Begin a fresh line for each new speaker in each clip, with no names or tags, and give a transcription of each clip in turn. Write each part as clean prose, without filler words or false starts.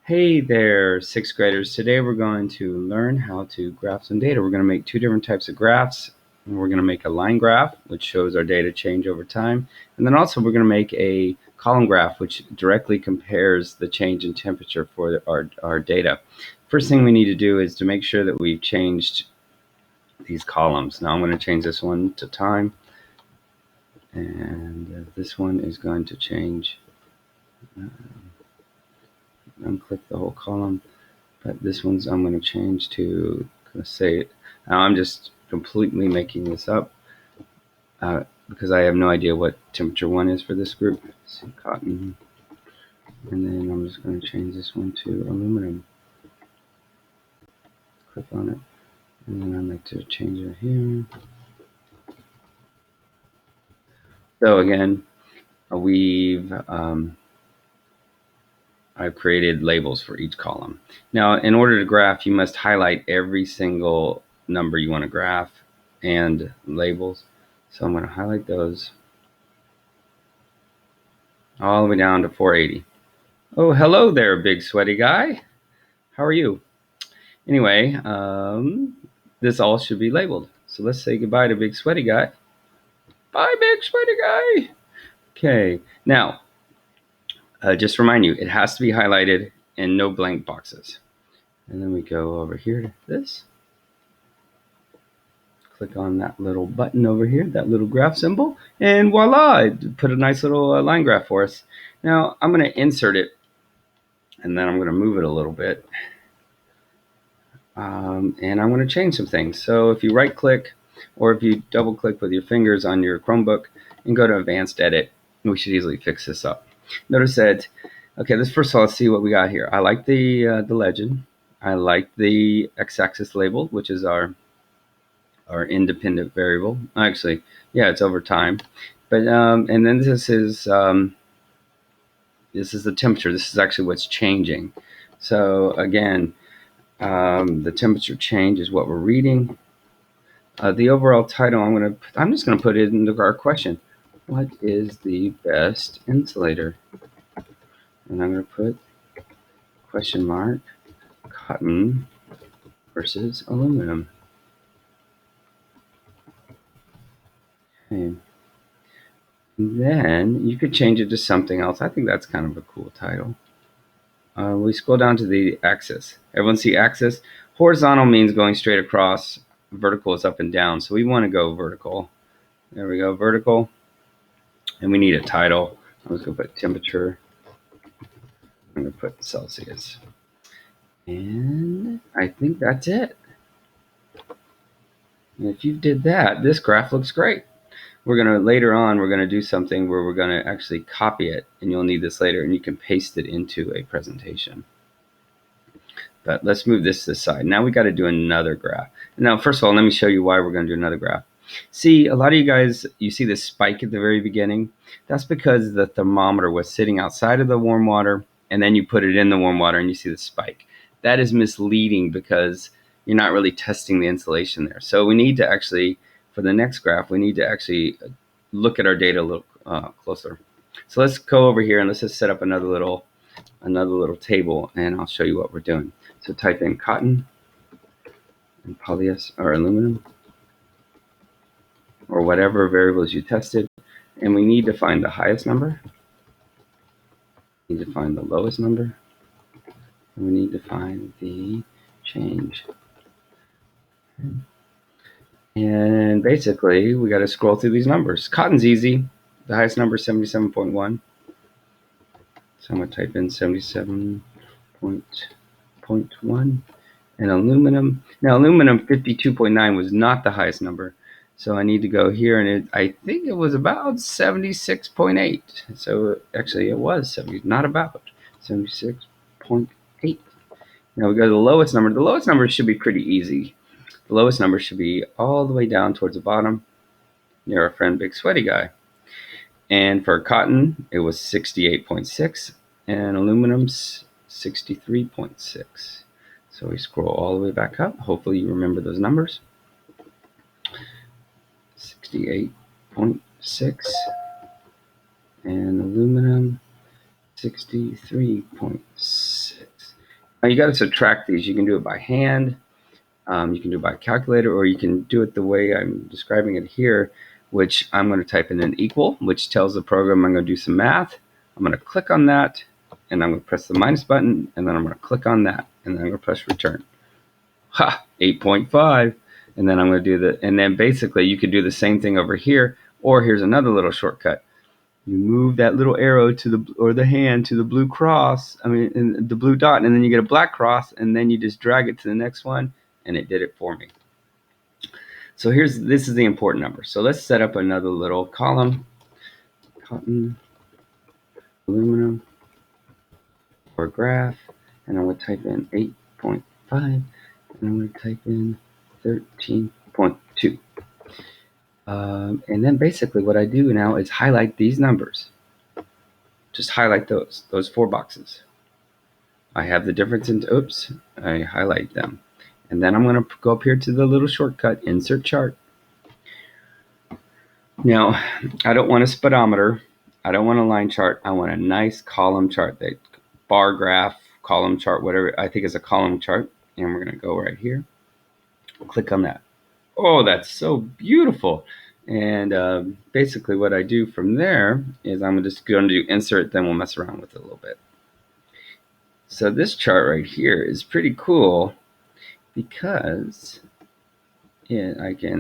Hey there, sixth graders. Today we're going to learn how to graph some data. We're going to make two different types of graphs. And we're going to make a line graph, which shows our data change over time. And then also we're going to make a column graph, which directly compares the change in temperature for our data. First thing we need to do is to make sure that we've changed these columns. Now I'm going to change this one to time. And this one is going to change. Unclick the whole column. But this one's I'm going to change to, let's say, now I'm just completely making this up because I have no idea what temperature 1 is for this group. So cotton. And then I'm just going to change this one to aluminum. Click on it. And then I'd like to change it here. So again, I've created labels for each column. Now, in order to graph, you must highlight every single number you want to graph and labels. So I'm going to highlight those all the way down to 480. Oh, hello there, big sweaty guy. How are you? Anyway, this all should be labeled. So let's say goodbye to big sweaty guy. Bye, big sweaty guy. Okay, now, just to remind you, it has to be highlighted and no blank boxes. And then we go over here to this. Click on that little button over here, that little graph symbol, and voila, it put a nice little line graph for us. Now, I'm going to insert it, and then I'm going to move it a little bit. And I'm going to change some things. So if you right click or if you double click with your fingers on your Chromebook and go to advanced edit, we should easily fix this up. Notice that, okay, first of all, let's see what we got here. I like the legend. I like the x-axis label, which is our independent variable. Actually, yeah, it's over time. But and then this is the temperature. This is actually what's changing. So again, the temperature change is what we're reading. The overall title, I'm just gonna put it into our question. What is the best insulator? And I'm gonna put question mark cotton versus aluminum. Okay. Then you could change it to something else. I think that's kind of a cool title. We scroll down to the axis. Everyone see axis? Horizontal means going straight across. Vertical is up and down. So we want to go vertical. There we go, vertical. And we need a title. I'm just going to put temperature. I'm going to put Celsius. And I think that's it. And if you did that, this graph looks great. Later on, we're going to do something where we're going to actually copy it. And you'll need this later. And you can paste it into a presentation. But let's move this to the side. Now we got to do another graph. Now, first of all, let me show you why we're going to do another graph. See, a lot of you guys, you see this spike at the very beginning. That's because the thermometer was sitting outside of the warm water, and then you put it in the warm water and you see the spike. That is misleading because you're not really testing the insulation there. So we need to actually, for the next graph, we need to actually look at our data a little closer. So let's go over here and let's just set up another little table, and I'll show you what we're doing. So type in cotton and polyester or aluminum or whatever variables you tested, and we need to find the highest number. We need to find the lowest number, and we need to find the change. And basically, we got to scroll through these numbers. Cotton's easy. The highest number is 77.1. So I'm going to type in 77.1. And aluminum. Now, aluminum 52.9 was not the highest number. So I need to go here, and I think it was about 76.8. So actually, it was 70, not about 76.8. Now we go to the lowest number. The lowest number should be pretty easy. The lowest number should be all the way down towards the bottom, near our friend Big Sweaty Guy. And for cotton, it was 68.6, and aluminum's 63.6. So we scroll all the way back up. Hopefully you remember those numbers. 68.6 and aluminum 63.6. Now you got to subtract these. You can do it by hand, you can do it by calculator, or you can do it the way I'm describing it here, which I'm going to type in an equal, which tells the program I'm going to do some math. I'm going to click on that, and I'm going to press the minus button, and then I'm going to click on that, and then I'm going to press return. Ha, 8.5. And then I'm going to do and then basically you could do the same thing over here, or here's another little shortcut. You move that little arrow or the hand to the blue cross, the blue dot, and then you get a black cross, and then you just drag it to the next one, and it did it for me. So this is the important number. So let's set up another little column. Cotton, aluminum, or graph, and I'm going to type in 8.5, and I'm going to type in 13.2. And then basically what I do now is highlight these numbers. Just highlight those 4 boxes. I have the difference in, I highlight them. And then I'm going to go up here to the little shortcut, Insert Chart. Now, I don't want a speedometer. I don't want a line chart. I want a nice column chart, that bar graph, column chart, whatever I think is a column chart. And we're going to go right here. Click on that. Oh, that's so beautiful. And basically what I do from there is I'm just going to do insert, then we'll mess around with it a little bit. So this chart right here is pretty cool because I can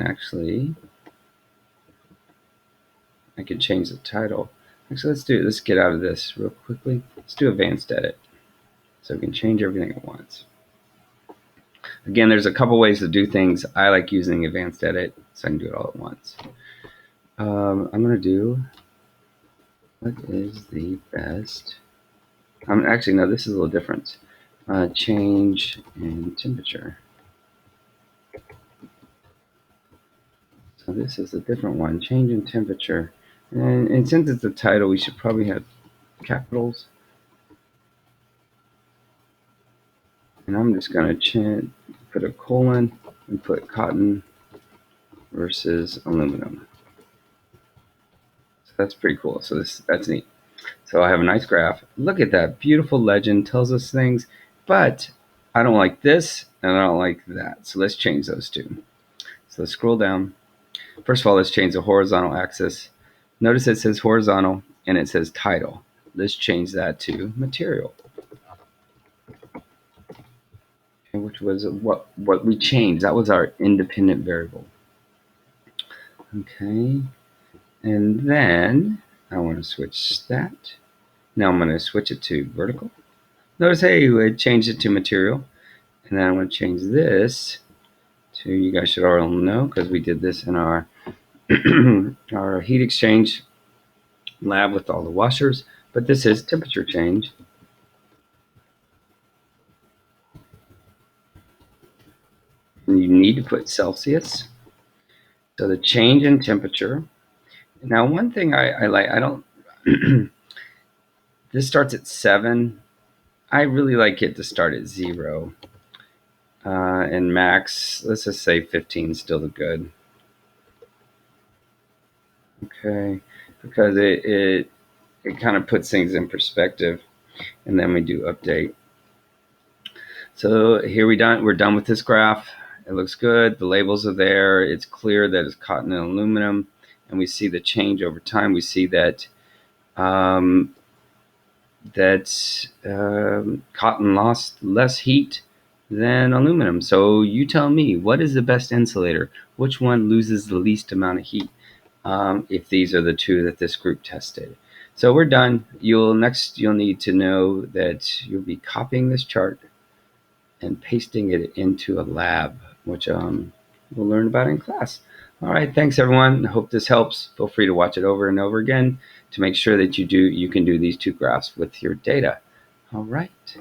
change the title. Actually, let's get out of this real quickly. Let's do advanced edit so we can change everything at once. Again, there's a couple ways to do things. I like using advanced edit so I can do it all at once. I'm going to do, what is the best? Actually, no, this is a little different. Change in temperature. So this is a different one, change in temperature. And since it's a title, we should probably have capitals. And I'm just going to put a colon and put cotton versus aluminum. So that's pretty cool. So that's neat. So I have a nice graph. Look at that beautiful legend, tells us things, but I don't like this and I don't like that. So let's change those two. So let's scroll down. First of all, let's change the horizontal axis. Notice it says horizontal and it says title. Let's change that to material. Okay, which was what we changed. That was our independent variable. Okay, and then I want to switch that. Now I'm going to switch it to vertical. Notice, hey, I changed it to material. And then I'm going to change this to, you guys should already know because we did this in our our heat exchange lab with all the washers. But this is temperature change. And you need to put Celsius. So the change in temperature. Now, one thing I like, I don't, this starts at 7. I really like it to start at 0. And max, let's just say 15 is still the good. Okay, because it kind of puts things in perspective. And then we do update. So here we're done with this graph. It looks good. The labels are there. It's clear that it's cotton and aluminum. And we see the change over time. We see that cotton lost less heat than aluminum. So you tell me, what is the best insulator? Which one loses the least amount of heat? If these are the two that this group tested. So we're done. You'll need to know that you'll be copying this chart and pasting it into a lab, which we'll learn about in class. All right, thanks everyone. I hope this helps. Feel free to watch it over and over again to make sure that you can do these 2 graphs with your data. All right.